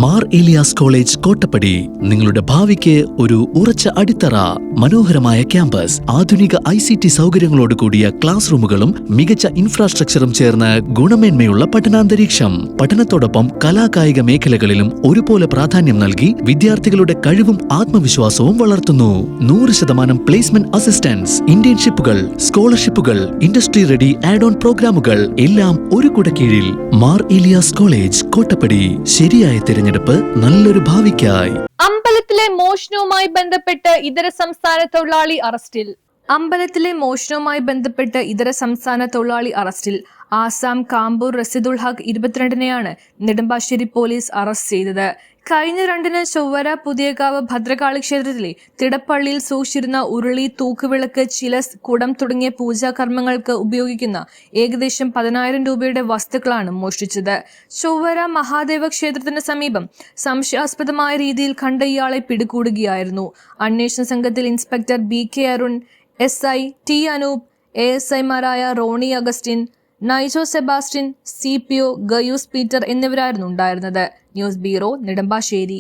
Mar Elias college Kottappadi നിങ്ങളുടെ ഭാവിക്ക് ഒരു ഉറച്ച അടിത്തറ. മനോഹരമായ ക്യാമ്പസ്, ആധുനിക ICT സൗകര്യങ്ങളോട് കൂടിയ ക്ലാസ് റൂമുകളും മികച്ച ഇൻഫ്രാസ്ട്രക്ചറും ചേർന്ന് ഗുണമേന്മയുള്ള പഠനാന്തരീക്ഷം. പഠനത്തോടൊപ്പം കലാകായിക മേഖലകളിലും ഒരുപോലെ പ്രാധാന്യം നൽകി വിദ്യാർത്ഥികളുടെ കഴിവും ആത്മവിശ്വാസവും വളർത്തുന്നു. 100% പ്ലേസ്മെന്റ് അസിസ്റ്റൻസ്, ഇന്റേൺഷിപ്പുകൾ, സ്കോളർഷിപ്പുകൾ, ഇൻഡസ്ട്രി റെഡി ആഡ് ഓൺ പ്രോഗ്രാമുകൾ എല്ലാം ഒരു കുടക്കീഴിൽ. മാർ ഏലിയാസ് കോളേജ് കോട്ടപ്പടി. ശരിയായ തിരഞ്ഞെടുപ്പ് നല്ലൊരു ഭാവിക്കായി. അമ്പലത്തിലെ മോഷണവുമായി ബന്ധപ്പെട്ട് ഇതര സംസ്ഥാന തൊഴിലാളി അറസ്റ്റിൽ. അമ്പലത്തിലെ മോഷണവുമായി ബന്ധപ്പെട്ട് ഇതര സംസ്ഥാന തൊഴിലാളി അറസ്റ്റിൽ. ആസാം കാമ്പൂർ റസിദുൽ ഹഖ് 22-നെയാണ് നെടുമ്പാശ്ശേരി പോലീസ് അറസ്റ്റ് ചെയ്തത്. കഴിഞ്ഞ 2-ന് ചൊവ്വര പുതിയകാവ് ഭദ്രകാളി ക്ഷേത്രത്തിലെ തിടപ്പള്ളിയിൽ സൂക്ഷിച്ചിരുന്ന ഉരുളി, തൂക്കുവിളക്ക്, ചിലസ്, കുടം തുടങ്ങിയ പൂജാകർമ്മങ്ങൾക്ക് ഉപയോഗിക്കുന്ന ഏകദേശം 10,000 രൂപയുടെ വസ്തുക്കളാണ് മോഷ്ടിച്ചത്. ചൊവ്വര മഹാദേവ ക്ഷേത്രത്തിന് സമീപം സംശയാസ്പദമായ രീതിയിൽ കണ്ട ഇയാളെ പിടികൂടുകയായിരുന്നു. അന്വേഷണ സംഘത്തിൽ inspector BK Arun, SI T Anoop, ASI-മാരായ Ronnie Augustine, Naijo Sebastian, CPO Gaius Peter എന്നിവരായിരുന്നു ഉണ്ടായിരുന്നത്. News bureau, Nedumbassery.